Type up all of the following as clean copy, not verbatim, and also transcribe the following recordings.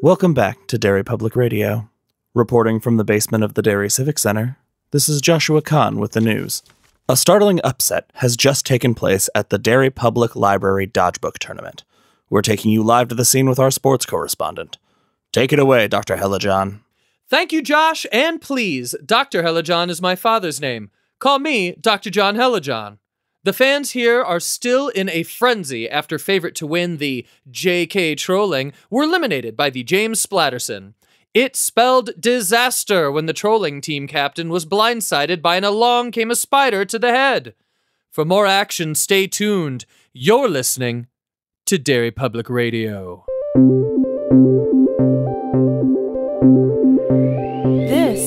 Welcome back to Derry Public Radio. Reporting from the basement of the Derry Civic Center, this is Joshua Kahn with the news. A startling upset has just taken place at the Derry Public Library Dodgebook Tournament. We're taking you live to the scene with our sports correspondent. Take it away, Dr. Hellajohn. Thank you, Josh, and please, Dr. Hellajohn is my father's name. Call me Dr. John Hellajohn. The fans here are still in a frenzy after favorite to win the JK Trolling were eliminated by the James Splatterson. It spelled disaster when the trolling team captain was blindsided by an along came a spider to the head. For more action, stay tuned. You're listening to Derry Public Radio. This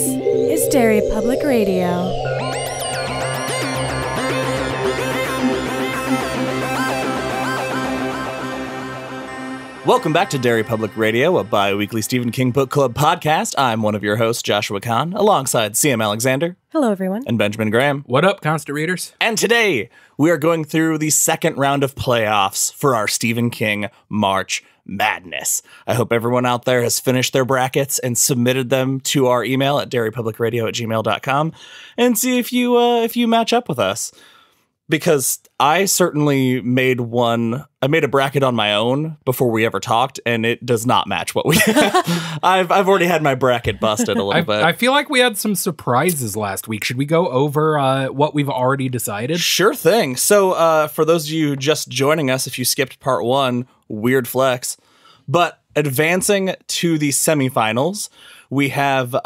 is Derry Public Radio. Welcome back to Derry Public Radio, a bi-weekly Stephen King Book Club podcast. I'm one of your hosts, Joshua Kahn, alongside CM Alexander. Hello, everyone. And Benjamin Graham. What up, constant readers? And today, we are going through the second round of playoffs for our Stephen King March Madness. I hope everyone out there has finished their brackets and submitted them to our email at derrypublicradio@gmail.com and see if you match up with us. Because I certainly made a bracket on my own before we ever talked, and it does not match what we I've already had my bracket busted a little bit. I feel like we had some surprises last week. Should we go over what we've already decided? Sure thing. So for those of you just joining us, if you skipped part one, weird flex. But advancing to the semifinals, we have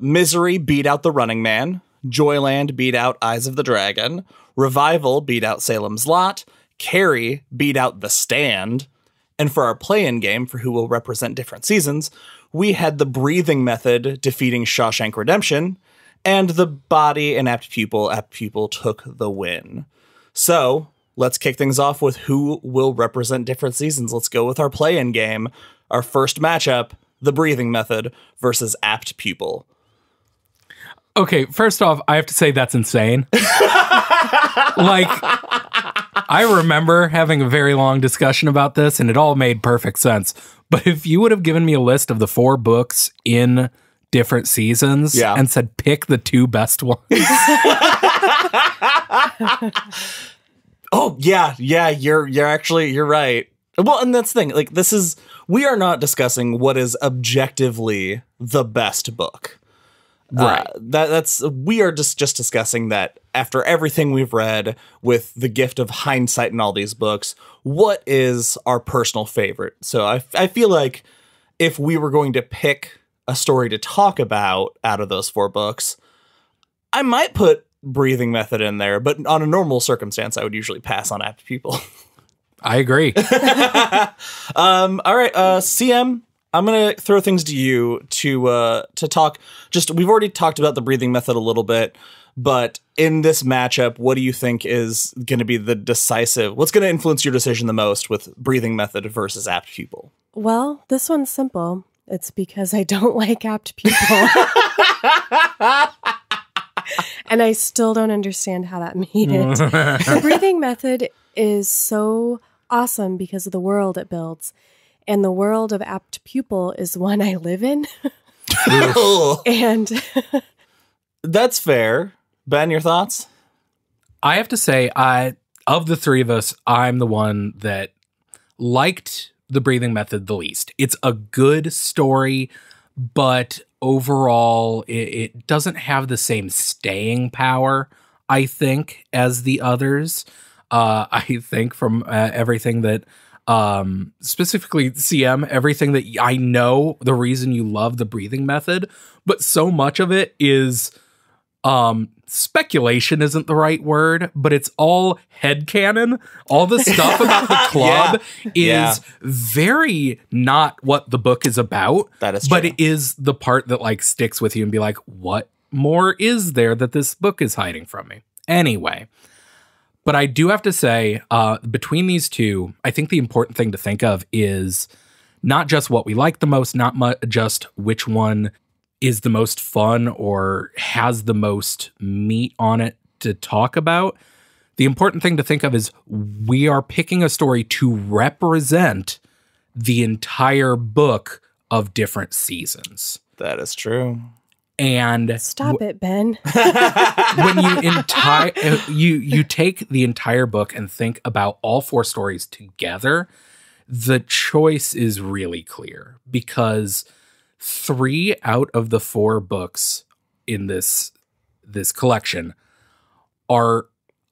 Misery beat out The Running Man, Joyland beat out Eyes of the Dragon, Revival beat out Salem's Lot, Carrie beat out The Stand, and for our play-in game for who will represent different seasons, we had The Breathing Method defeating Shawshank Redemption, and The Body and Apt Pupil took the win. So, let's kick things off with who will represent different seasons. Let's go with our play-in game. Our first matchup, The Breathing Method versus Apt Pupil. Okay, first off, I have to say that's insane. Like, I remember having a very long discussion about this, and it all made perfect sense. But if you would have given me a list of the 4 books in different seasons and said, pick the 2 best ones. Oh, yeah, you're right. Well, and that's the thing, like, we are not discussing what is objectively the best book. Right. We are just discussing that after everything we've read with the gift of hindsight in all these books, what is our personal favorite? So I feel like if we were going to pick a story to talk about out of those 4 books, I might put Breathing Method in there, but on a normal circumstance, I would usually pass on Apt Pupil. I agree. All right, CM, I'm going to throw things to you to talk. We've already talked about The Breathing Method a little bit, but in this matchup, what do you think is going to be what's going to influence your decision the most with Breathing Method versus Apt Pupil? Well, this one's simple. It's because I don't like Apt Pupil. And I still don't understand how that made it. The Breathing Method is so awesome because of the world it builds. And the world of Apt Pupil is one I live in. And that's fair. Ben, your thoughts? I have to say, of the 3 of us, I'm the one that liked The Breathing Method the least. It's a good story, but overall, it doesn't have the same staying power, I think, as the others. I think from everything that specifically CM, everything that I know, the reason you love The Breathing Method, but so much of it is speculation isn't the right word, but it's all headcanon. All the stuff about the club is very not what the book is about. That is true. But it is the part that like sticks with you and be like, what more is there that this book is hiding from me? Anyway. But I do have to say, between these 2, I think the important thing to think of is not just what we like the most, not just which one is the most fun or has the most meat on it to talk about. The important thing to think of is we are picking a story to represent the entire book of different seasons. That is true. And Stop it, Ben. when you take the entire book and think about all 4 stories together, the choice is really clear because 3 out of the 4 books in this collection are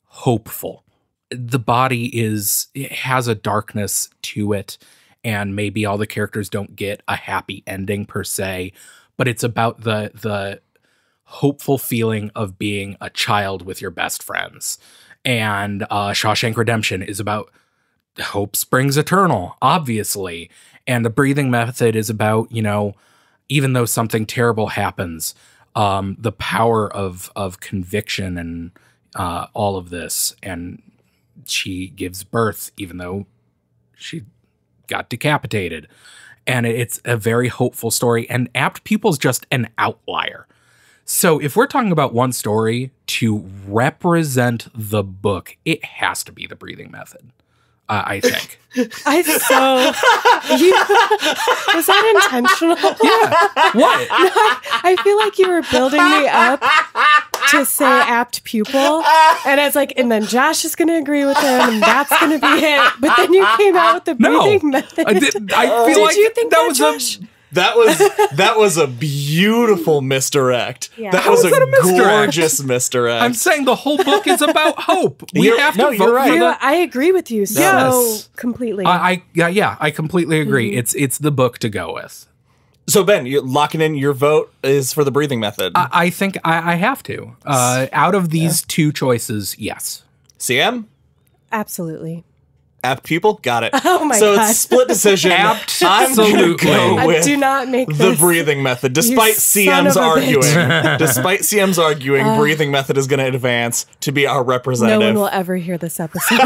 hopeful. The body it has a darkness to it, and maybe all the characters don't get a happy ending per se, but it's about the hopeful feeling of being a child with your best friends. And Shawshank Redemption is about hope springs eternal, obviously. And the breathing method is about, even though something terrible happens, the power of conviction and all of this. And she gives birth, even though she got decapitated. And it's a very hopeful story. And Apt Pupil's just an outlier. So if we're talking about one story to represent the book, it has to be the breathing method, I think. Was that intentional? Yeah. What? No, I feel like you were building me up to say Apt Pupil, and I was like, and then Josh is going to agree with him, and that's going to be it. But then you came out with the breathing method. I feel like you think that was Josh? That was a beautiful misdirect. Yeah. That How was is that a misdirect? gorgeous misdirect. I'm saying the whole book is about hope. We have to vote you're right. for I agree with you so Yes. completely. I completely agree. It's the book to go with. So Ben, you're locking in your vote is for the breathing method. I think I have to. Out of these 2 choices, yes. CM? Absolutely. Apt Pupil? Got it. Oh my so God. it's split decision. I'm Absolutely. gonna go with Do not make the this. breathing method. Despite son CM's of a arguing, breathing method is going to advance to be our No representative. one will ever hear this episode.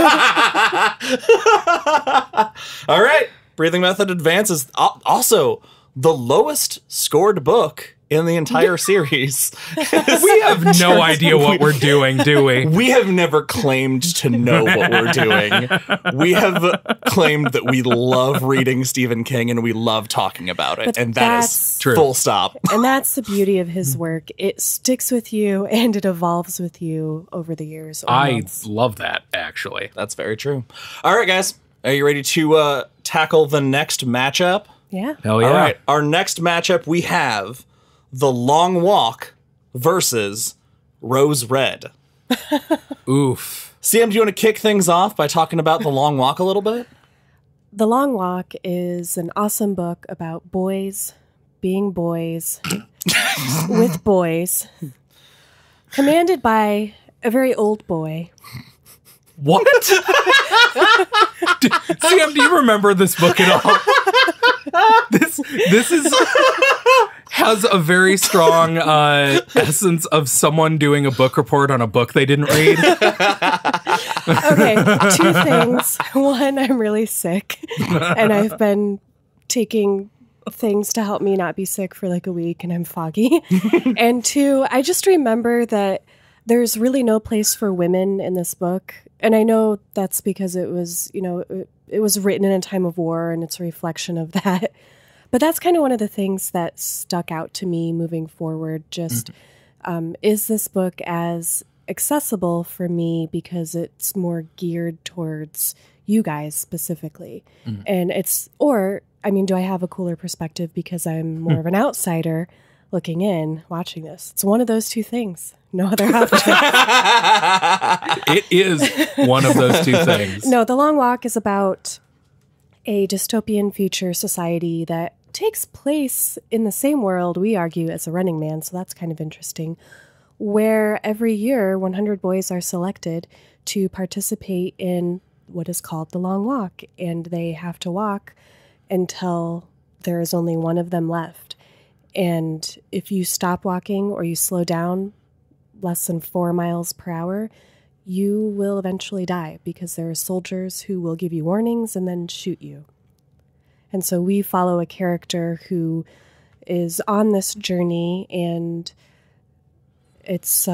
All right. Breathing method advances. Also, the lowest scored book in the entire series. We have no idea what we're doing, do we? We have never claimed to know what we're doing. We have claimed that we love reading Stephen King and we love talking about it. But And that is that's true. Full stop. And that's the beauty of his work. It sticks with you and it evolves with you over the years. Or I months. love that, actually. That's very true. All right, guys. Are you ready to tackle the next matchup? Yeah. Hell yeah. All right. Our next matchup, we have The Long Walk versus Rose Red. Oof. CM, do you want to kick things off by talking about The Long Walk a little bit? The Long Walk is an awesome book about boys being boys with boys, commanded by a very old boy. What? Sam, do you remember this book at all? This has a very strong essence of someone doing a book report on a book they didn't read. Okay, 2 things. One, I'm really sick, and I've been taking things to help me not be sick for like a week, and I'm foggy. And 2, I just remember that there's really no place for women in this book. And I know that's because it was, it was written in a time of war and it's a reflection of that. But that's kind of one of the things that stuck out to me moving forward. Just, is this book as accessible for me because it's more geared towards you guys specifically? And do I have a cooler perspective because I'm more of an outsider looking in, watching this? It's one of those 2 things. No other option. It is one of those 2 things. No, The Long Walk is about a dystopian future society that takes place in the same world, we argue, as The Running Man, so that's kind of interesting, where every year 100 boys are selected to participate in what is called The Long Walk, and they have to walk until there is only one of them left. And if you stop walking or you slow down less than 4 miles per hour, you will eventually die because there are soldiers who will give you warnings and then shoot you. And so we follow a character who is on this journey, and it's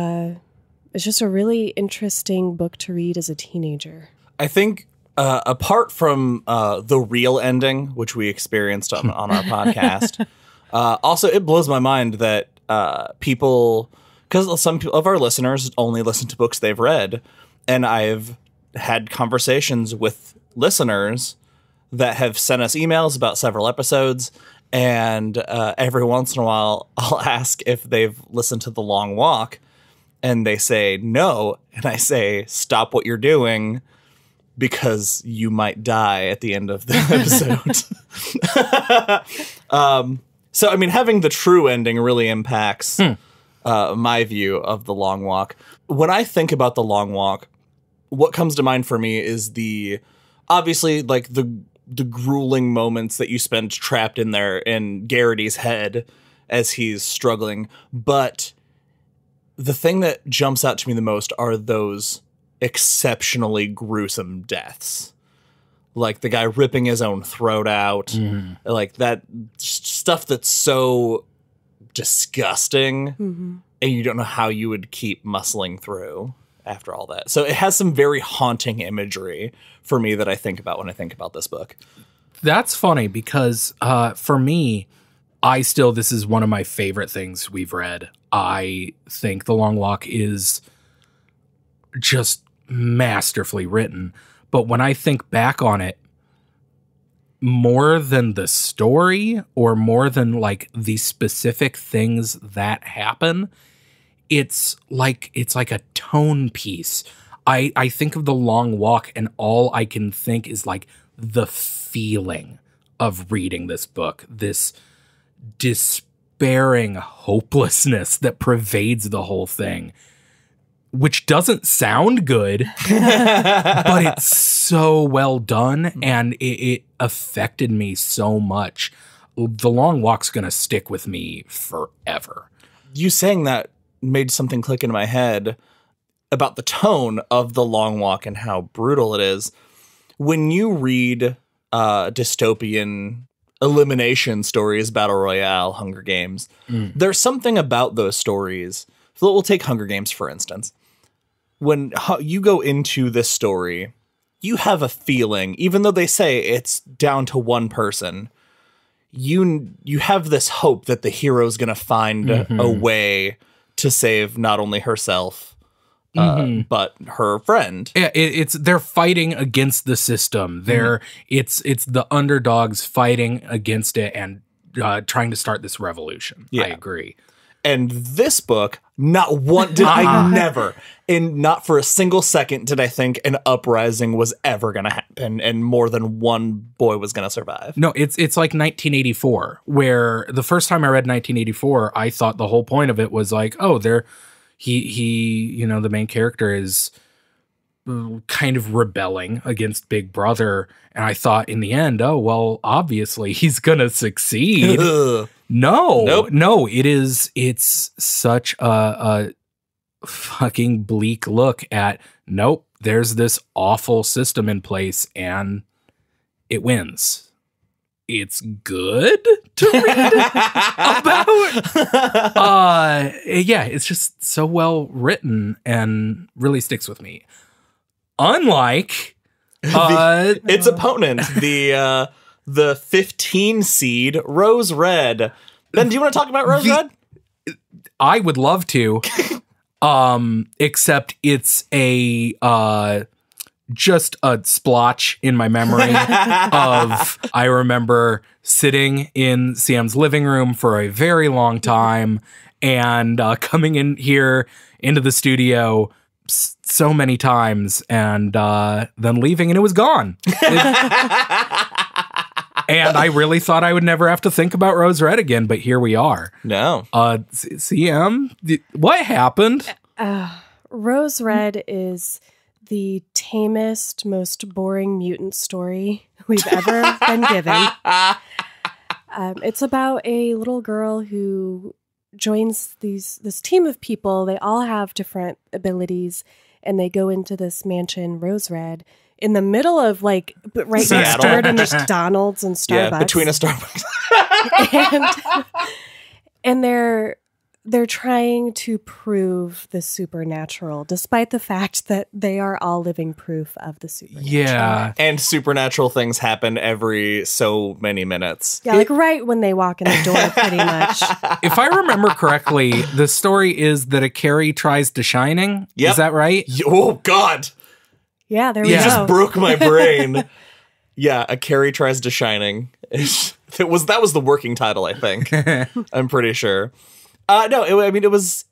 just a really interesting book to read as a teenager. I think apart from the real ending, which we experienced on our podcast, also it blows my mind that people, because some of our listeners only listen to books they've read, and I've had conversations with listeners that have sent us emails about several episodes, and every once in a while I'll ask if they've listened to The Long Walk, and they say no, and I say, stop what you're doing, because you might die at the end of the episode. So, I mean, having the true ending really impacts my view of The Long Walk. When I think about The Long Walk, what comes to mind for me is obviously, like, the grueling moments that you spend trapped in there in Garrity's head as he's struggling. But the thing that jumps out to me the most are those exceptionally gruesome deaths, like the guy ripping his own throat out, like that stuff that's so disgusting, and you don't know how you would keep muscling through after all that. So it has some very haunting imagery for me that I think about when I think about this book. That's funny because for me, this is one of my favorite things we've read. I think The Long Walk is just masterfully written. But when I think back on it, more than the story or more than like the specific things that happen, it's like a tone piece. I think of The Long Walk and all I can think is like the feeling of reading this book, this despairing hopelessness that pervades the whole thing, which doesn't sound good, but it's so well done, and it affected me so much. The Long Walk's going to stick with me forever. You saying that made something click in my head about the tone of The Long Walk and how brutal it is. When you read dystopian elimination stories, Battle Royale, Hunger Games, there's something about those stories. So we'll take Hunger Games, for instance. When you go into this story, you have a feeling, even though they say it's down to one person, you have this hope that the hero's going to find a way to save not only herself, but her friend. Yeah, they're fighting against the system. It's the underdogs fighting against it and trying to start this revolution. Yeah. I agree. And this book, not one did I never, and not for a single second did I think an uprising was ever going to happen and more than one boy was going to survive. No, it's like 1984, where the first time I read 1984, I thought the whole point of it was like, oh, he the main character is kind of rebelling against Big Brother, and I thought in the end, oh, well, obviously he's going to succeed. No, it's such a fucking bleak look at, nope, there's this awful system in place and it wins. It's good to read about. Yeah, it's just so well written and really sticks with me. Unlike its opponent, the 15 seed Rose Red. Ben, do you want to talk about Rose Red? I would love to. Except it's just a splotch in my memory of, I remember sitting in Sam's living room for a very long time and coming in here into the studio so many times and then leaving and it was gone. And I really thought I would never have to think about Rose Red again, but here we are. No. CM, what happened? Rose Red is the tamest, most boring mutant story we've ever been given. It's about a little girl who joins this team of people. They all have different abilities, and they go into this mansion, Rose Red, in the middle of right next door to McDonald's and Starbucks. Yeah, between a Starbucks. and they're they're trying to prove the supernatural, despite the fact that they are all living proof of the supernatural. Yeah. And supernatural things happen every so many minutes. Yeah, like right when they walk in the door, pretty much. If I remember correctly, the story is that a Carrie tries The Shining. Yep. Is that right? Oh, God. Yeah, there we You go. just broke my brain. Yeah, a Carrie tries to Shining. That was the working title, I think. I'm pretty sure. The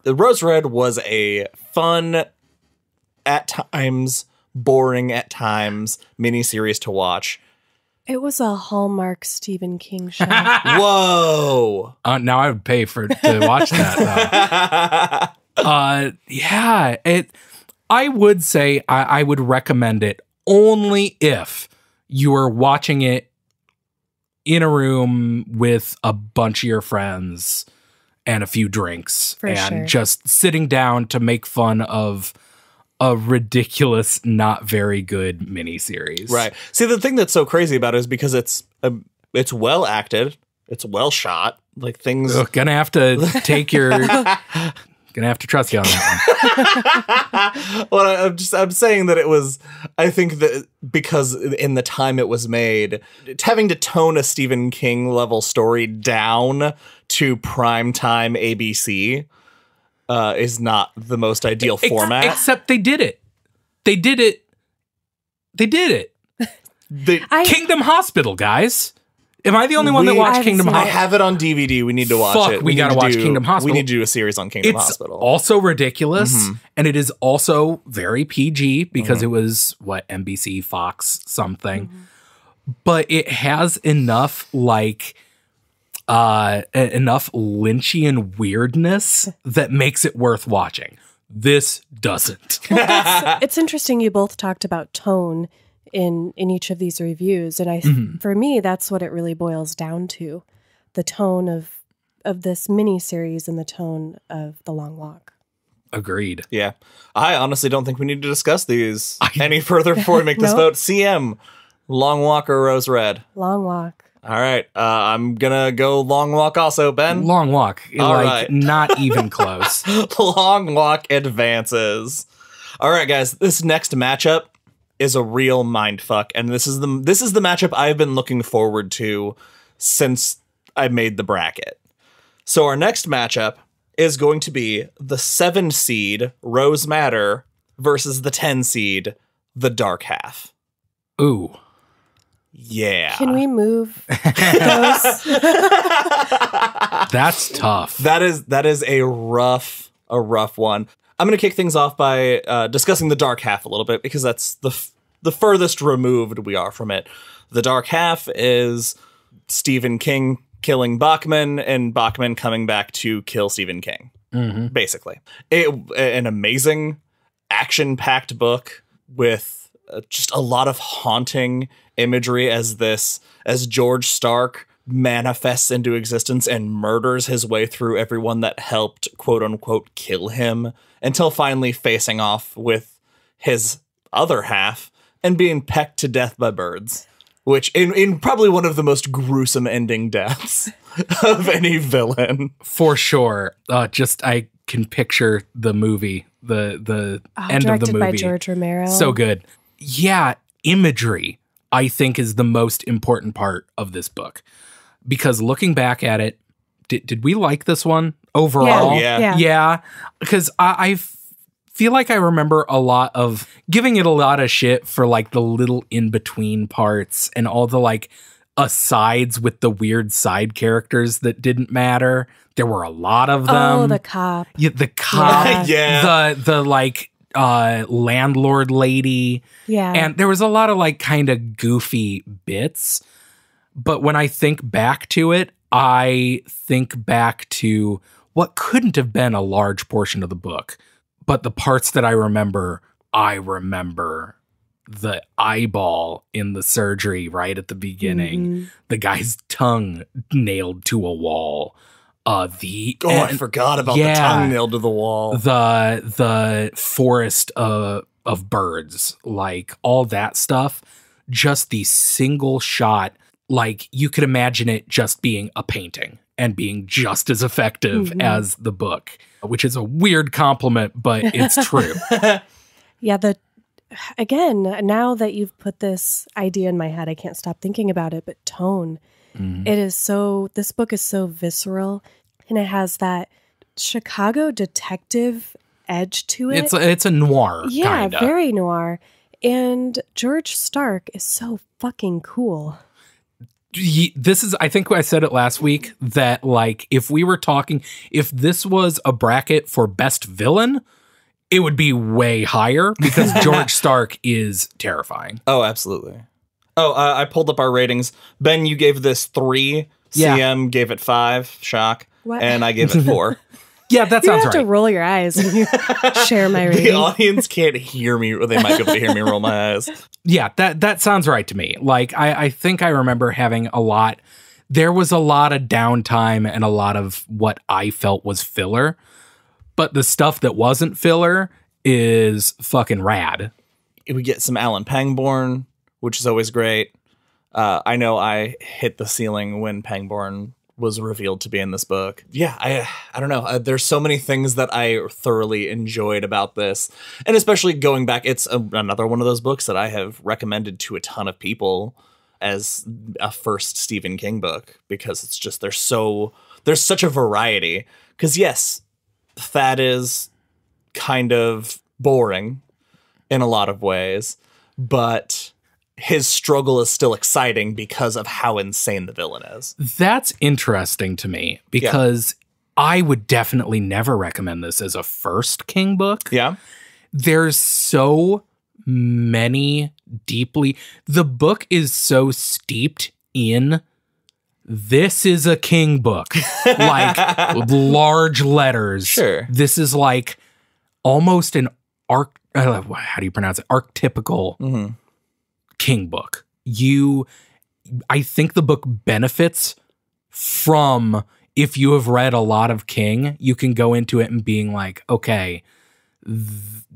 Rose Red was a fun, at times boring, at times miniseries to watch. It was a Hallmark Stephen King show. Whoa! Now I would pay to watch that. Yeah. I would say I would recommend it only if you are watching it in a room with a bunch of your friends and a few drinks just sitting down to make fun of a ridiculous, not very good miniseries. Right. See, the thing that's so crazy about it is because it's well acted, it's well shot. Like things. Ugh, gonna have to take your. Gonna have to trust you on that one. Well, I'm saying that it was, I think that because in the time it was made, having to tone a Stephen King level story down to primetime ABC is not the most ideal format. Except they did it. They did it. Kingdom Hospital, guys. Am I the only one that watched Kingdom I Hospital? have it on DVD. We need to watch it. We gotta watch Kingdom Hospital. We need to do a series on Kingdom Hospital. It's also ridiculous, and it is also very PG because it was, NBC, Fox, something. But it has enough, enough Lynchian weirdness that makes it worth watching. This doesn't. It's interesting you both talked about tone in each of these reviews, and for me that's what it really boils down to, the tone of this miniseries and the tone of The Long Walk. Agreed. Yeah, I honestly don't think we need to discuss these any further before we make this vote. CM, Long Walk or Rose Red? Long Walk. All right, I'm gonna go Long Walk also, Ben. Long Walk. All right. Not even close. Long Walk advances. All right, guys, this next matchup is a real mindfuck, and this is the matchup I've been looking forward to since I made the bracket. So our next matchup is going to be the 7 seed Rose Madder versus the 10 seed The Dark Half. Ooh. Yeah. Can we move those? That's tough. That is a rough one. I'm going to kick things off by discussing The Dark Half a little bit because that's the furthest removed we are from it. The Dark Half is Stephen King killing Bachman and Bachman coming back to kill Stephen King, basically. An amazing action-packed book with just a lot of haunting imagery as George Stark manifests into existence and murders his way through everyone that helped, quote unquote, kill him, until finally facing off with his other half and being pecked to death by birds, which in probably one of the most gruesome ending deaths of any villain. For sure. I can picture the movie, the end of the movie. Directed by George Romero. So good. Yeah, imagery, I think, is the most important part of this book. Because looking back at it, did we like this one overall? Yeah. Because I feel like I remember a lot of giving it a lot of shit for like the little in-between parts and all the asides with the weird side characters that didn't matter. There were a lot of them. Oh, the cop. Yeah, the cop. Yeah. The landlord lady. Yeah. And there was a lot of kind of goofy bits. But when I think back to it, I think back to what couldn't have been a large portion of the book. But the parts that I remember the eyeball in the surgery right at the beginning, the guy's tongue nailed to a wall. I forgot about the tongue nailed to the wall. The forest of birds, all that stuff. Just the single shot, you could imagine it just being a painting. and being just as effective as the book, which is a weird compliment, but it's true. Yeah, again, now that you've put this idea in my head, I can't stop thinking about it, but tone. It is this book is so visceral, and it has that Chicago detective edge to it. It's a noir, yeah, kinda. Very noir. And George Stark is so fucking cool. This is, I think I said it last week, that like if this was a bracket for best villain, it would be way higher because George Stark is terrifying. Oh, absolutely. Oh, I pulled up our ratings. Ben, you gave this 3. Yeah. CM gave it 5. Shock. What? And I gave it 4. Yeah, that You sounds have right. to roll your eyes when you share my rating. The audience can't hear me, or they might be able to hear me roll my eyes. Yeah, that sounds right to me. Like, I think I remember having there was a lot of downtime and a lot of what I felt was filler, but the stuff that wasn't filler is fucking rad. We get some Alan Pangborn, which is always great. I know I hit the ceiling when Pangborn was revealed to be in this book. Yeah, I don't know. There's so many things that I thoroughly enjoyed about this. And especially going back, it's another one of those books that I have recommended to a ton of people as a first Stephen King book, because it's just, there's such a variety. Because yes, Thad is kind of boring in a lot of ways, but his struggle is still exciting because of how insane the villain is. That's interesting to me because I would definitely never recommend this as a first King book. Yeah. There's so many the book is so steeped in this is a King book, like large letters. Sure. This is like almost an how do you pronounce it? Archetypical King book. I think the book benefits from, if you have read a lot of King, you can go into it and being like, okay,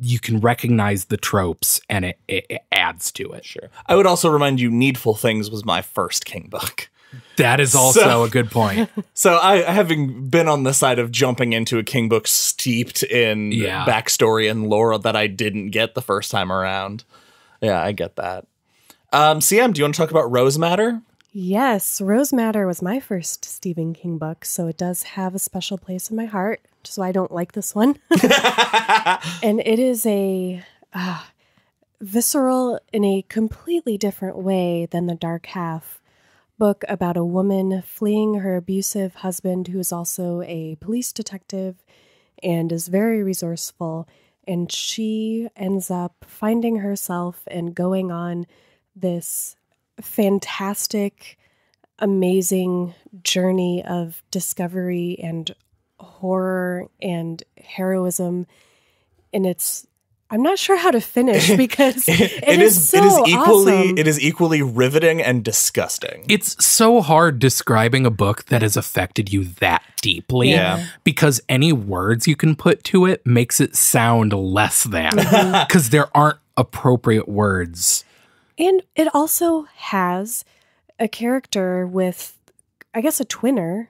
you can recognize the tropes and it adds to it. Sure. I would also remind you, Needful Things was my first King book. That is also a good point. So having been on the side of jumping into a King book steeped in backstory and lore that I didn't get the first time around. Yeah, I get that. CM, do you want to talk about Rose Matter? Yes, Rose Matter was my first Stephen King book, so it does have a special place in my heart, which is why I don't like this one. And it is a visceral, in a completely different way than The Dark Half, book about a woman fleeing her abusive husband, who is also a police detective and is very resourceful. And she ends up finding herself and going on this fantastic, amazing journey of discovery and horror and heroism. And I'm not sure how to finish because it is equally riveting and disgusting. It's so hard describing a book that has affected you that deeply because any words you can put to it makes it sound less than, because there aren't appropriate words. And it also has a character with, I guess, a twinner,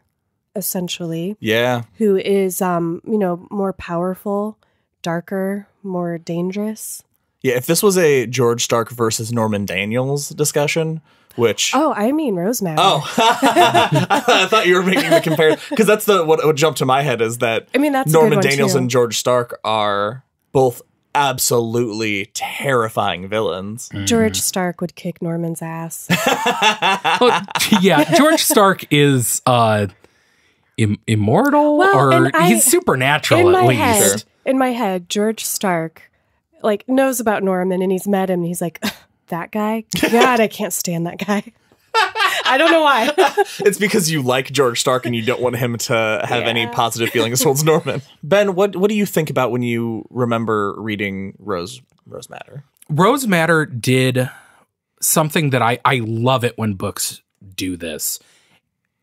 essentially. Yeah. Who is, more powerful, darker, more dangerous. Yeah, if this was a George Stark versus Norman Daniels discussion, which... Oh, I mean Rose Matter. Oh, I thought you were making the comparison. Because that's what would jump to my head is that that's Norman Daniels and George Stark are both absolutely terrifying villains. George Stark would kick Norman's ass. George Stark is immortal, or he's supernatural at least. In my head, George Stark knows about Norman, and he's met him, and he's like, that guy? God, I can't stand that guy. I don't know why. It's because you like George Stark and you don't want him to have any positive feelings towards Norman. Ben, what do you think about when you remember reading Rose Matter? Rose Matter did something that I love it when books do this.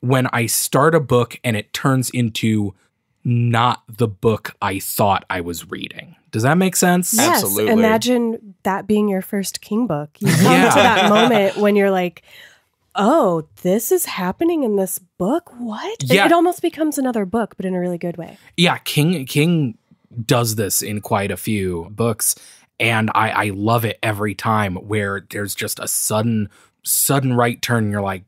When I start a book and it turns into not the book I thought I was reading. Does that make sense? Yes. Imagine that being your first King book. You come to that moment when you're like, oh, this is happening in this book? What? Yeah. It almost becomes another book, but in a really good way. Yeah, King does this in quite a few books, and I love it every time where there's just a sudden right turn. And you're like,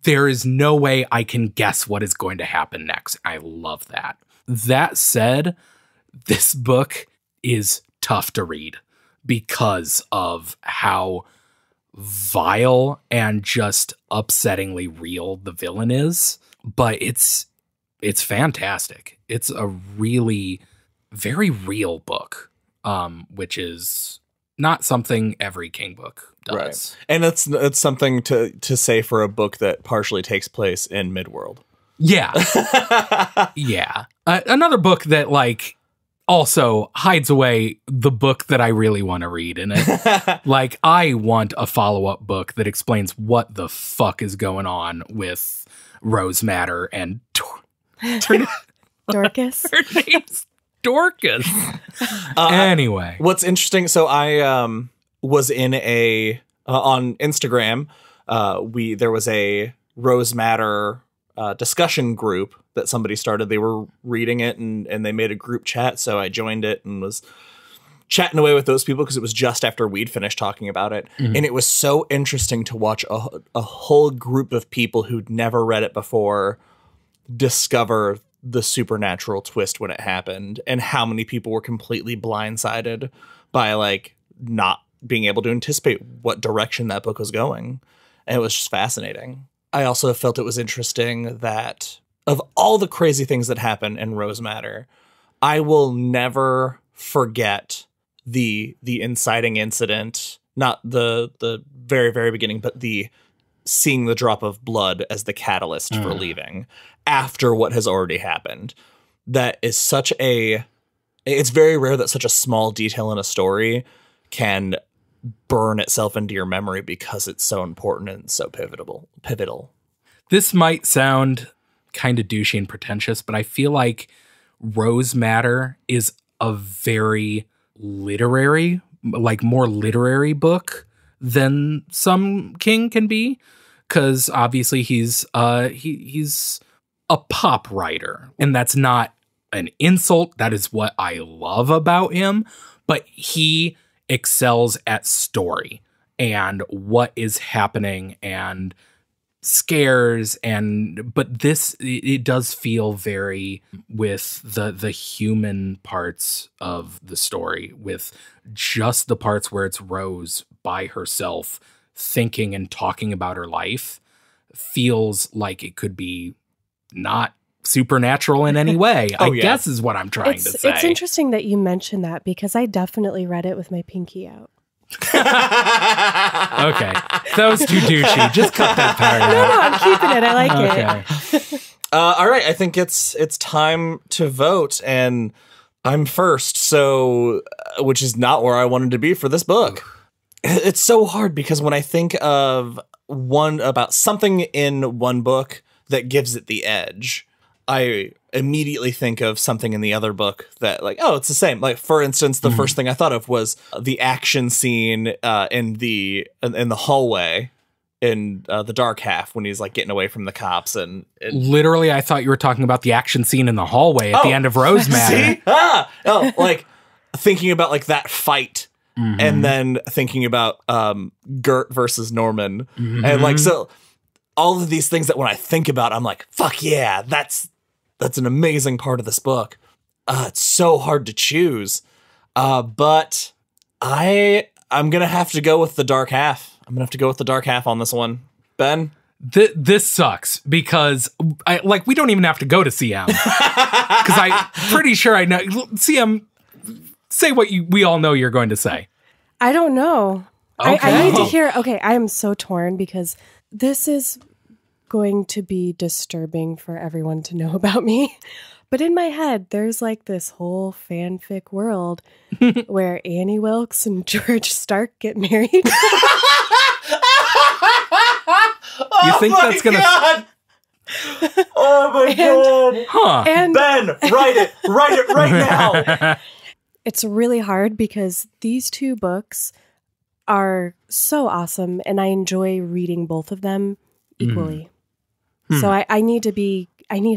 there is no way I can guess what is going to happen next. I love that. That said, this book is tough to read because of how vile and just upsettingly real the villain is, but it's fantastic. It's a really very real book, which is not something every King book does. Right. And it's something to say for a book that partially takes place in Midworld. Yeah. Yeah. Another book that like also hides away the book that I really want to read in it. Like, I want a follow-up book that explains what the fuck is going on with Rose Madder and Dorcas. her name's Dorcas. Anyway. What's interesting, so I was in on Instagram, there was a Rose Madder discussion group that somebody started. They were reading it and they made a group chat, so I joined it and was chatting away with those people because it was just after we'd finished talking about it. Mm-hmm. And it was so interesting to watch a whole group of people who'd never read it before discover the supernatural twist when it happened, and how many people were completely blindsided by like not being able to anticipate what direction that book was going. And it was just fascinating. I also felt it was interesting that of all the crazy things that happen in Rose Madder, I will never forget the inciting incident, not the very, very beginning, but the seeing the drop of blood as the catalyst for leaving after what has already happened. That is it's very rare that such a small detail in a story can burn itself into your memory because it's so important and so pivotal. This might sound kind of douchey and pretentious, but I feel like Rose Madder is a very literary, like more literary book than some King can be, because obviously he's a pop writer, and that's not an insult. That is what I love about him, but he excels at story and what is happening and scares, but this, it does feel very with the human parts of the story, with just the parts where it's Rose by herself thinking and talking about her life, feels like it could be not supernatural in any way. I guess is what I'm trying to say. It's interesting that you mentioned that, because I definitely read it with my pinky out. Okay, that was too douchey. Just cut that part out. No, I'm keeping it. I like it. All right, I think it's time to vote, and I'm first, so which is not where I wanted to be for this book. It's so hard because when I think of about something in one book that gives it the edge, I immediately think of something in the other book that, like, oh, it's the same. Like, for instance, the first thing I thought of was the action scene in the hallway in the Dark Half when he's like getting away from the cops. And literally, I thought you were talking about the action scene in the hallway at the end of Rose Madder. See? Like thinking about like that fight. Mm-hmm. And then thinking about Gert versus Norman. Mm-hmm. And like, so all of these things that when I think about, I'm like, fuck yeah, that's an amazing part of this book. It's so hard to choose. But I'm going to have to go with the Dark Half. I'm going to have to go with the Dark Half on this one. Ben? This sucks because we don't even have to go to CM. Because I'm pretty sure I know. CM, say what we all know you're going to say. I don't know. Okay. I need to hear. Okay, I am so torn because this is going to be disturbing for everyone to know about me. But in my head, there's like this whole fanfic world where Annie Wilkes and George Stark get married. You think that's going to... Oh my God. Huh. And Ben, write it right now. it's really hard because these two books are so awesome, and I enjoy reading both of them equally. So I need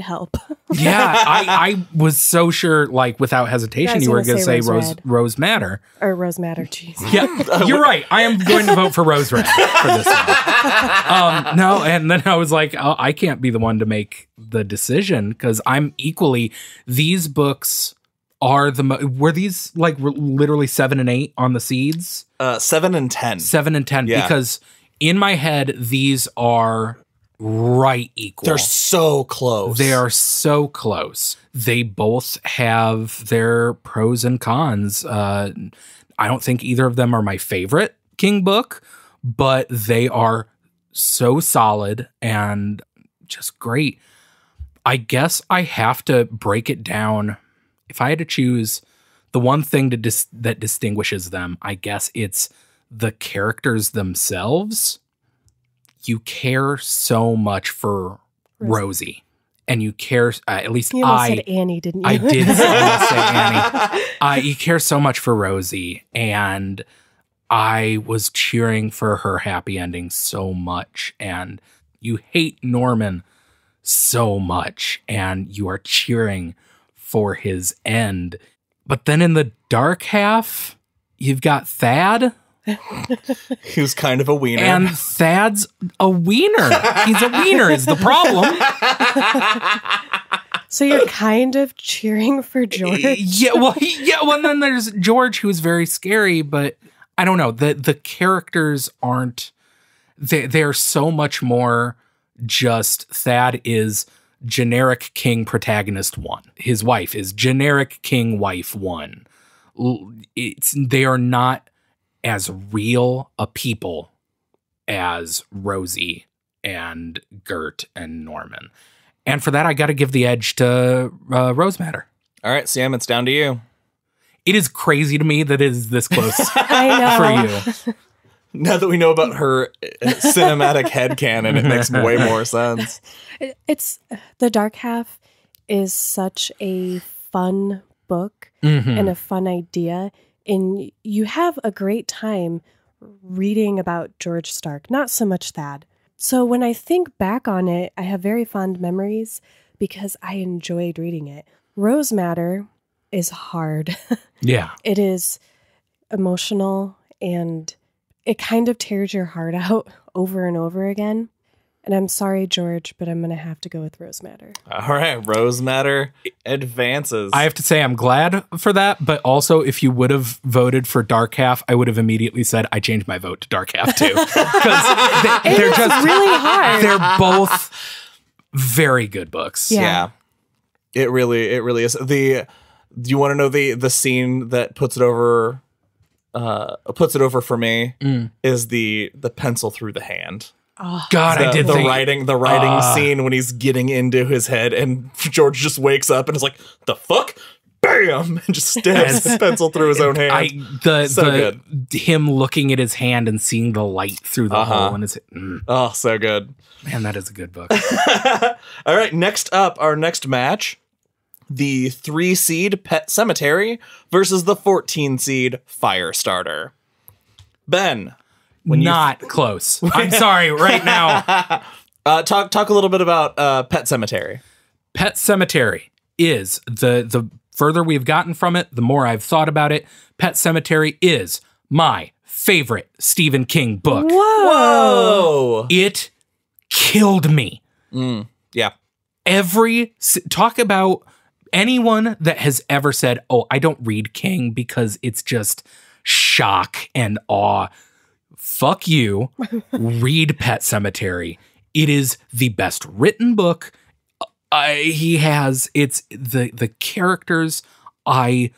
help. Yeah, I was so sure, like, without hesitation, you were going to say Rose Madder. Or Rose Madder, jeez. Yeah, you're right. I am going to vote for Rose Red for this one. No, and then I was like, oh, I can't be the one to make the decision because I'm equally. These books are were these like literally 7 and 8 on the seeds? 7 and 10. 7 and 10, Yeah. because in my head, these are right equal. They're so close. They are so close. They both have their pros and cons. I don't think either of them are my favorite King book, but they are so solid and just great. I guess I have to break it down. If I had to choose the one thing that distinguishes them, I guess it's the characters themselves. You care so much for Rosie, and you care, at least You almost said Annie, didn't you? I did almost say Annie. You care so much for Rosie, and I was cheering for her happy ending so much, and you hate Norman so much, and you are cheering for his end. But then in the dark half, you've got Thad. He was kind of a wiener. And Thad's a wiener. He's a wiener is the problem. So you're kind of cheering for George? Yeah, well, and then there's George, who's very scary, but I don't know. The characters aren't, they're so much more just Thad is generic king protagonist 1. His wife is generic king wife 1. They are not as real a people as Rosie and Gert and Norman. And for that, I got to give the edge to Rose Madder. All right, Sam, it's down to you. It is crazy to me that it is this close I know. for you. Now that we know about her cinematic headcanon, it makes way more sense. It's The Dark Half is such a fun book and a fun idea. And you have a great time reading about George Stark, not so much Thad. So when I think back on it, I have very fond memories because I enjoyed reading it. Rose Madder is hard. Yeah. It is emotional and it kind of tears your heart out over and over again. And I'm sorry, George, but I'm going to have to go with Rose Madder. All right, Rose Madder advances. I have to say I'm glad for that, but also if you would have voted for Dark Half, I would have immediately said I changed my vote to Dark Half too. Because they're just really hard. They're both very good books. Yeah. It really is. Do you want to know the scene that puts it over for me is the pencil through the hand. Oh. God, I did the think writing scene when he's getting into his head and George just wakes up and is like, the fuck? Bam! And just stabs his pencil through his own hand. Good. Him looking at his hand and seeing the light through the hole in his Oh, so good. Man, that is a good book. All right, next up, our next match, the 3-seed Pet Sematary versus the 14-seed Firestarter. Ben, Not close. I'm sorry, right now. Talk a little bit about Pet Sematary. Pet Sematary is the further we've gotten from it, the more I've thought about it. Pet Sematary is my favorite Stephen King book. Whoa! It killed me. Yeah. Talk about anyone that has ever said, oh, I don't read King because it's just shock and awe. Fuck you. Read Pet Sematary. It is the best written book he has. It's the characters. I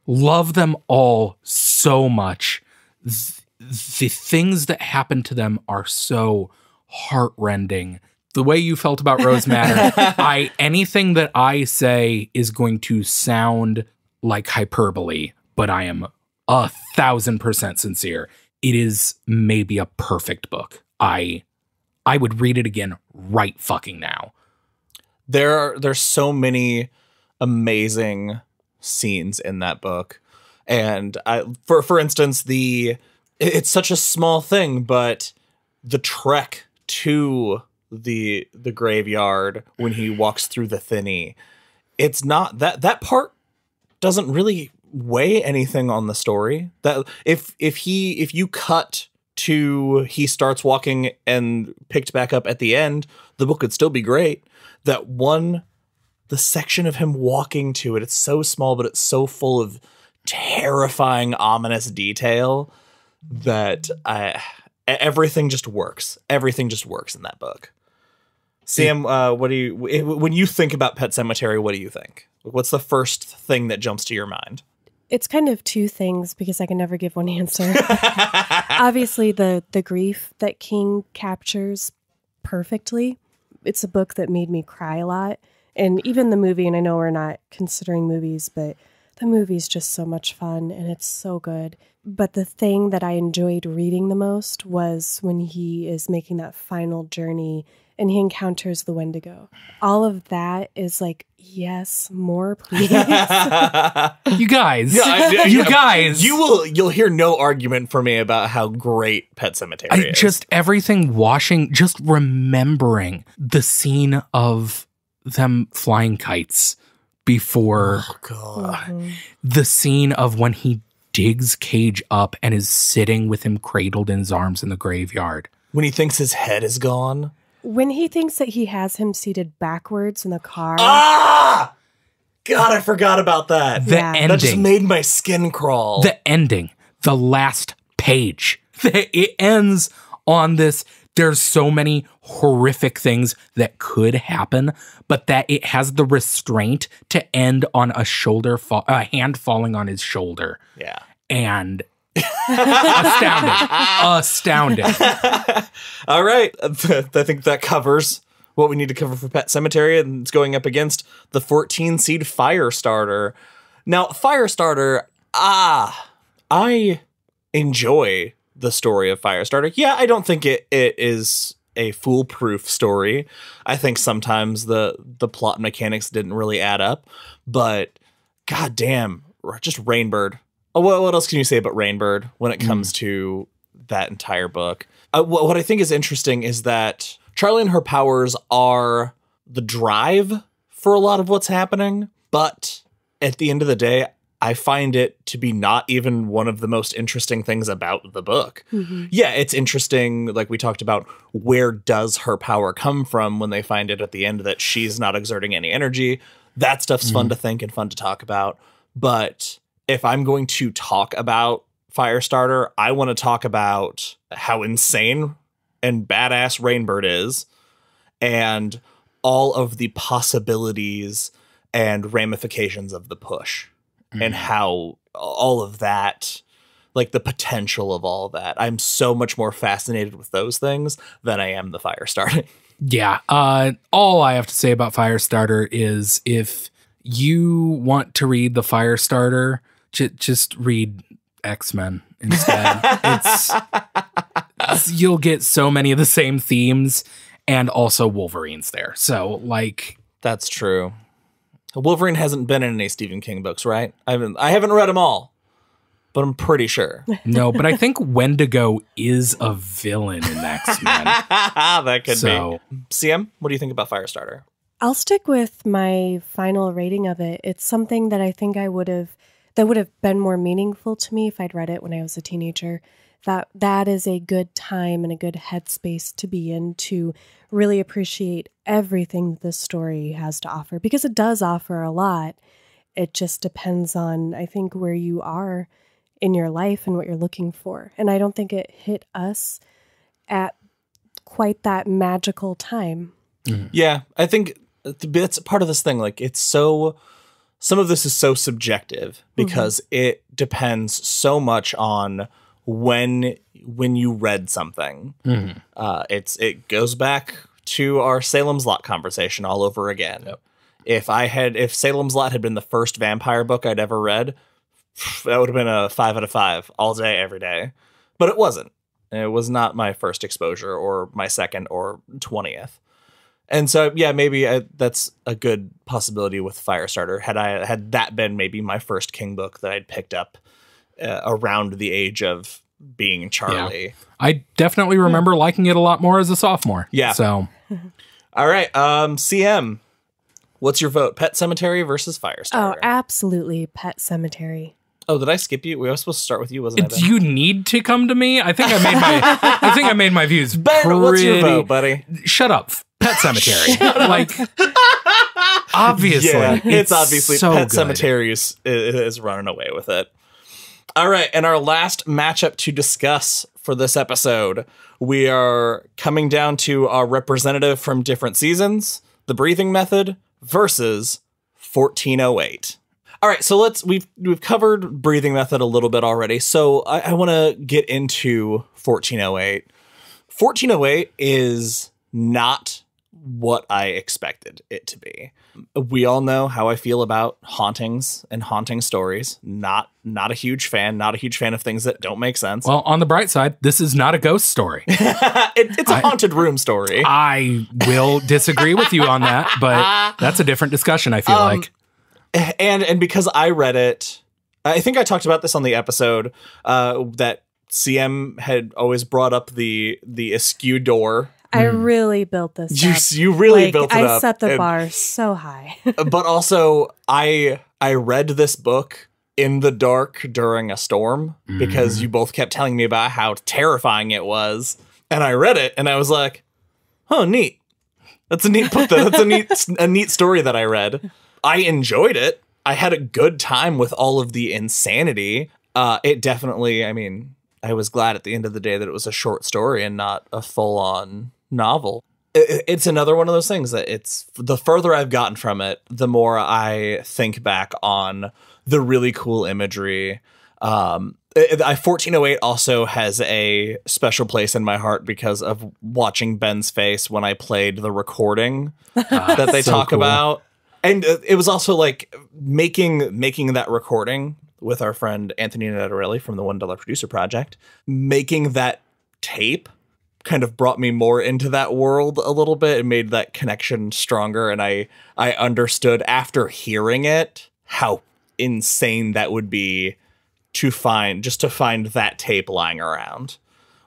love them all so much. The things that happen to them are so heartrending. The way you felt about Rose Madder, anything that I say is going to sound like hyperbole, but I am 1,000% sincere. It is maybe a perfect book. I would read it again right fucking now. There's so many amazing scenes in that book. And for instance, the it's such a small thing, but the trek to the graveyard when he walks through the thinny, it's not that part doesn't really weigh anything on the story. That if you cut to he starts walking and picked back up at the end, the book would still be great. The section of him walking to it, it's so small, but it's so full of terrifying, ominous detail that everything just works. Everything just works in that book. Sam, when you think about Pet Sematary, what do you think? What's the first thing that jumps to your mind? It's kind of two things because I can never give one answer. Obviously, the grief that King captures perfectly. It's a book that made me cry a lot. And even the movie, and I know we're not considering movies, but the movie's just so much fun and it's so good. But the thing that I enjoyed reading the most was when he is making that final journey and he encounters the Wendigo. All of that is like, yes, more, please. You guys. You'll hear no argument from me about how great Pet Sematary is. Just everything washing, just remembering the scene of them flying kites before the scene of when he digs Cage up and is sitting with him cradled in his arms in the graveyard. When he thinks his head is gone. When he thinks that he has him seated backwards in the car. Ah! God, I forgot about that. The ending. That just made my skin crawl. The ending. The last page. It ends on this. There's so many horrific things that could happen, but that it has the restraint to end on a hand falling on his shoulder. Yeah. And astounding. All right. I think that covers what we need to cover for Pet Sematary, and it's going up against the 14 seed Firestarter. Now, Firestarter, I enjoy the story of Firestarter. Yeah, I don't think it is a foolproof story. I think sometimes the plot mechanics didn't really add up, but goddamn, just Rainbird. Oh, what else can you say about Rainbird when it comes to that entire book? What I think is interesting is that Charlie and her powers are the drive for a lot of what's happening, but at the end of the day, I find it to be not even one of the most interesting things about the book. Mm-hmm. Yeah, it's interesting, like we talked about, where does her power come from when they find it at the end that she's not exerting any energy. That stuff's fun to think and fun to talk about. But if I'm going to talk about Firestarter, I want to talk about how insane and badass Rainbird is and all of the possibilities and ramifications of the push. And how all of that, like the potential of all of that. I'm so much more fascinated with those things than I am the Firestarter. Yeah. All I have to say about Firestarter is if you want to read the Firestarter, just read X-Men instead. You'll get so many of the same themes and also Wolverine's there. So like, that's true. Wolverine hasn't been in any Stephen King books, right? I haven't read them all, but I'm pretty sure. No, but I think Wendigo is a villain in X-Men. That could be. CM, what do you think about Firestarter? I'll stick with my final rating of it. It's something that I think that would have been more meaningful to me if I'd read it when I was a teenager. That is a good time and a good headspace to be in to really appreciate everything this story has to offer, because it does offer a lot. It just depends on, I think, where you are in your life and what you're looking for. And I don't think it hit us at quite that magical time. Mm-hmm. Yeah, I think that's part of this thing. Like, some of this is so subjective because it depends so much on when you read something. It goes back to our Salem's Lot conversation all over again. Yep. If Salem's Lot had been the first vampire book I'd ever read, that would have been a 5 out of 5 all day, every day. But it wasn't. It was not my first exposure or my second or 20th. And so, yeah, maybe that's a good possibility with Firestarter. Had that been maybe my first King book that I'd picked up around the age of being Charlie. Yeah. I definitely remember liking it a lot more as a sophomore. Yeah. So, all right. CM, what's your vote? Pet Sematary versus Firestarter? Oh, absolutely. Pet Sematary. Oh, did I skip you? We were supposed to start with you, wasn't it? You need to come to me. I think I made my views. Ben, what's your vote, buddy? Shut up. Pet Cemetery. Like, obviously. Yeah, it's obviously so Pet good. Sematary is running away with it. All right, and our last matchup to discuss for this episode, we are coming down to our representative from different seasons, the breathing method versus 1408. All right, so we've covered breathing method a little bit already, so I want to get into 1408. 1408 is not what I expected it to be. We all know how I feel about hauntings and haunting stories. Not a huge fan. Not a huge fan of things that don't make sense. Well, on the bright side, this is not a ghost story. It's a haunted room story. I will disagree with you on that, but that's a different discussion, I feel like. And because I read it, I think I talked about this on the episode that CM had always brought up the askew door. I really built this up. You really built it up. I set the bar so high. But also, I read this book in the dark during a storm because you both kept telling me about how terrifying it was. And I read it and I was like, oh, neat. That's a neat book. That's a neat story that I read. I enjoyed it. I had a good time with all of the insanity. It definitely, I mean, I was glad at the end of the day that it was a short story and not a full-on novel. It's another one of those things that it's the further I've gotten from it, the more I think back on the really cool imagery. 1408 also has a special place in my heart because of watching Ben's face when I played the recording that they talk about. And it was also like making that recording with our friend Anthony Nettarelli from the $1 Producer Project. Making that tape kind of brought me more into that world a little bit and made that connection stronger. And I understood after hearing it how insane that would be to find that tape lying around.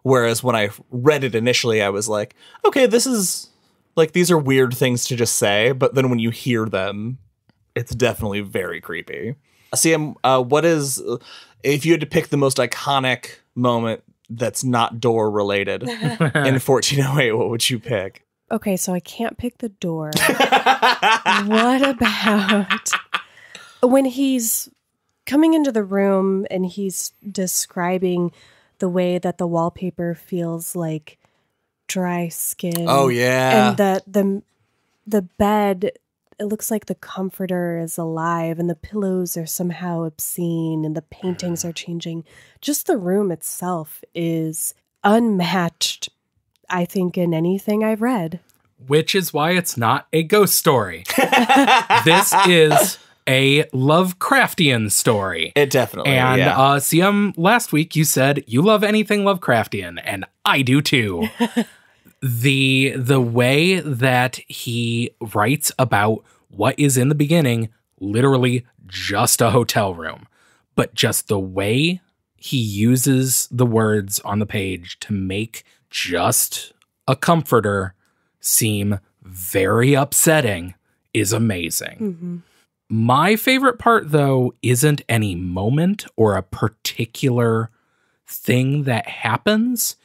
Whereas when I read it initially, I was like, okay, this is like, these are weird things to just say. But then when you hear them, it's definitely very creepy. CM, what is, if you had to pick the most iconic moment that's not door related in 1408, what would you pick? Okay, so I can't pick the door. What about when he's coming into the room and he's describing the way that the wallpaper feels like dry skin? Oh, yeah. And the bed, it looks like the comforter is alive and the pillows are somehow obscene and the paintings are changing. Just the room itself is unmatched, I think, in anything I've read. Which is why it's not a ghost story. This is a Lovecraftian story. It definitely, and, yeah. CM, last week you said you love anything Lovecraftian, and I do too. The way that he writes about what is in the beginning, literally just a hotel room, but just the way he uses the words on the page to make just a comforter seem very upsetting is amazing. Mm-hmm. My favorite part, though, isn't any moment or a particular thing that happens.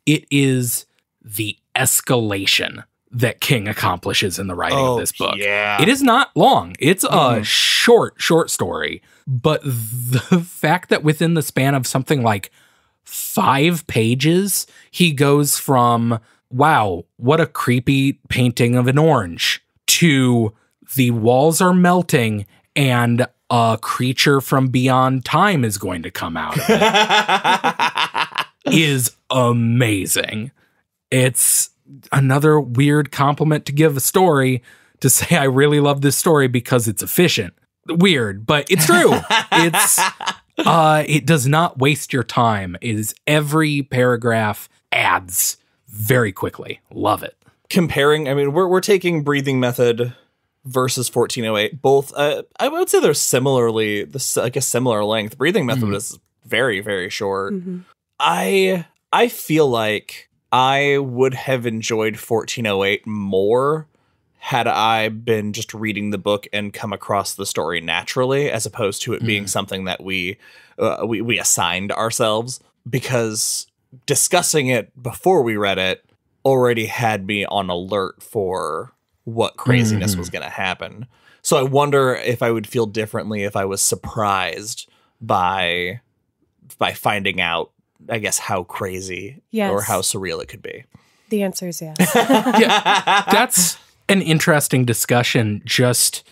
It is the escalation that King accomplishes in the writing of this book. Yeah. It is not long. It's a short story. But the fact that within the span of something like 5 pages, he goes from, wow, what a creepy painting of an orange, to the walls are melting and a creature from beyond time is going to come out of it, is amazing. It's another weird compliment to give a story, to say I really love this story because it's efficient. Weird, but it's true. It does not waste your time. It is every paragraph adds very quickly. Love it. Comparing, I mean, we're taking breathing method versus 1408. Both, I would say they're similarly, like a similar length. Breathing method is very, very short. Mm-hmm. I feel like I would have enjoyed 1408 more had I been just reading the book and come across the story naturally, as opposed to it being something that we assigned ourselves, because discussing it before we read it already had me on alert for what craziness was going to happen. So I wonder if I would feel differently if I was surprised by finding out, I guess, how crazy or how surreal it could be. The answer is yes. Yeah, that's an interesting discussion. Just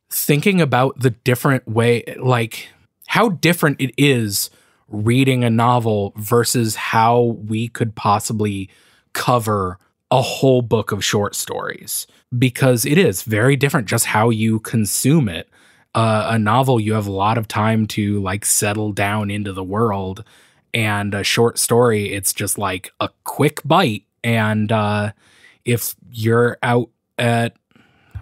thinking about the different way, like how different it is reading a novel versus how we could possibly cover a whole book of short stories, because it is very different just how you consume it. A novel, you have a lot of time to like settle down into the world, and a short story, it's just like a quick bite. And if you're out at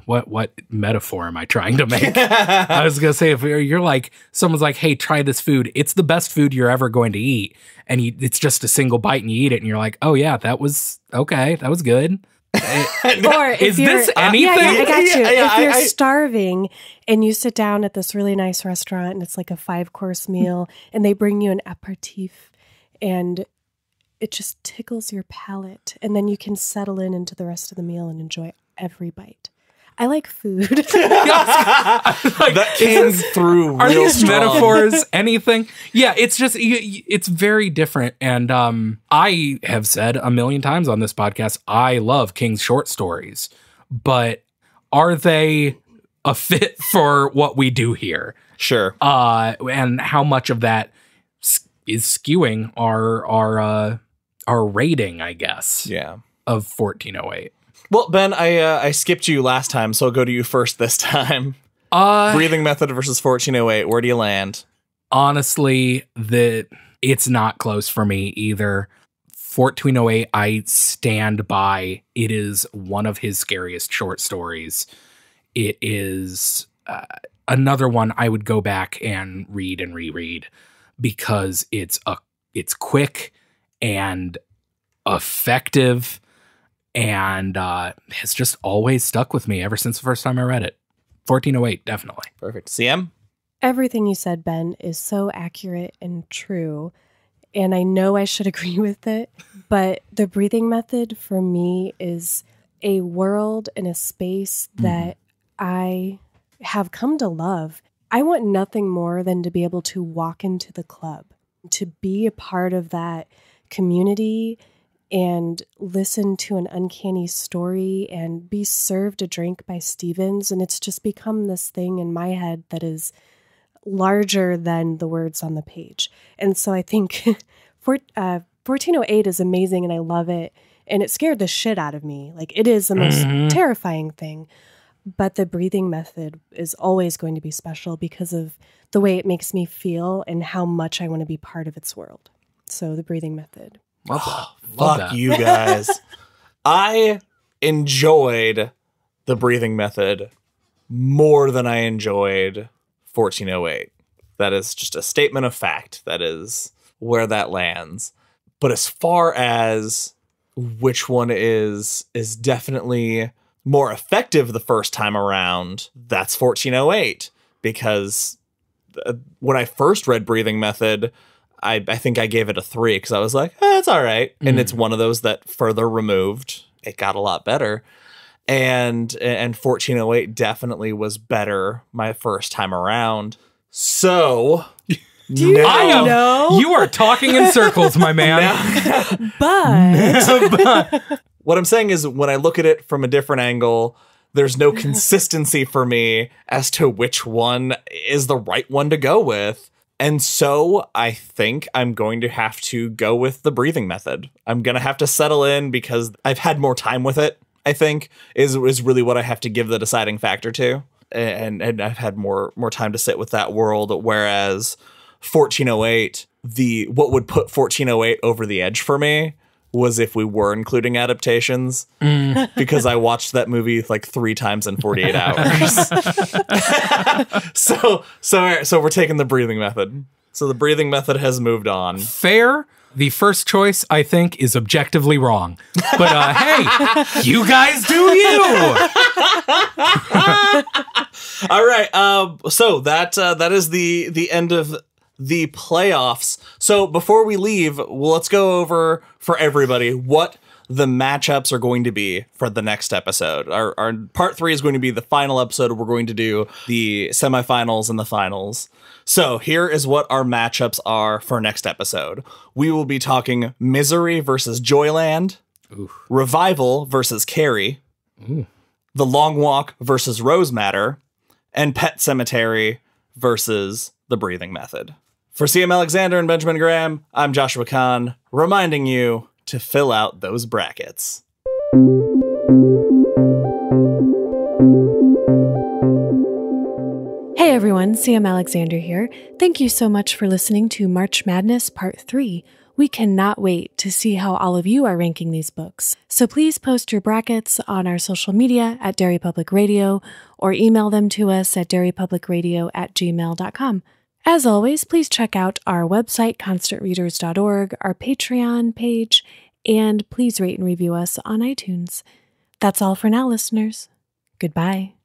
what metaphor am I trying to make? I was gonna say, if you're like, someone's like, hey, try this food, it's the best food you're ever going to eat, and it's just a single bite and you eat it and you're like, oh yeah, that was okay, that was good. Or is this anything? Yeah, I got you. Yeah, if you're starving and you sit down at this really nice restaurant and it's like a 5-course meal and they bring you an aperitif and it just tickles your palate, and then you can settle into the rest of the meal and enjoy every bite. I like food. Like, that came through are real these strong. metaphors anything? Yeah, it's just, it's very different. And I have said a million times on this podcast, I love King's short stories, but are they a fit for what we do here? Sure. And how much of that is skewing our rating, I guess, of 1408. Well, Ben, I skipped you last time, so I'll go to you first this time. Breathing Method versus 1408. Where do you land? Honestly, it's not close for me either. 1408, I stand by. It is one of his scariest short stories. It is another one I would go back and read and reread, because it's quick and effective, and has just always stuck with me ever since the first time I read it. 1408, definitely. Perfect. CM? Everything you said, Ben, is so accurate and true, and I know I should agree with it, but the breathing method for me is a world and a space that I have come to love. I want nothing more than to be able to walk into the club, to be a part of that community and listen to an uncanny story and be served a drink by Stevens. And it's just become this thing in my head that is larger than the words on the page. And so I think 1408 is amazing and I love it. And it scared the shit out of me. Like, it is the most terrifying thing. But the breathing method is always going to be special because of the way it makes me feel and how much I want to be part of its world. So the breathing method. Love that. Fuck that. you guys. I enjoyed the breathing method more than I enjoyed 1408. That is just a statement of fact. That is where that lands. But as far as which one is definitely more effective the first time around, that's 1408. Because when I first read Breathing Method, I think I gave it a 3 because I was like, it's all right. And it's one of those that further removed, it got a lot better. And 1408 definitely was better my first time around. So You are talking in circles, my man. But what I'm saying is, when I look at it from a different angle, there's no consistency for me as to which one is the right one to go with. And so I think I'm going to have to go with the breathing method. I'm going to have to settle in because I've had more time with it, I think, is really what I have to give the deciding factor to. And I've had more time to sit with that world. Whereas 1408, what would put 1408 over the edge for me was if we were including adaptations, because I watched that movie like 3 times in 48 hours. So we're taking the breathing method. So the breathing method has moved on. Fair. The first choice, I think, is objectively wrong. But hey, you guys do you. All right. So that is the end of the playoffs. So before we leave, let's go over for everybody what the matchups are going to be for the next episode. Our part 3 is going to be the final episode. We're going to do the semifinals and the finals. So here is what our matchups are for next episode. We will be talking Misery versus Joyland, Revival versus Carrie, The Long Walk versus Rose Matter, and Pet Cemetery versus The Breathing Method. For CM Alexander and Benjamin Graham, I'm Joshua Kahn, reminding you to fill out those brackets. Hey everyone, CM Alexander here. Thank you so much for listening to March Madness Part 3. We cannot wait to see how all of you are ranking these books. So please post your brackets on our social media at Derry Public Radio or email them to us at derrypublicradio@gmail.com. As always, please check out our website, constantreaders.org, our Patreon page, and please rate and review us on iTunes. That's all for now, listeners. Goodbye.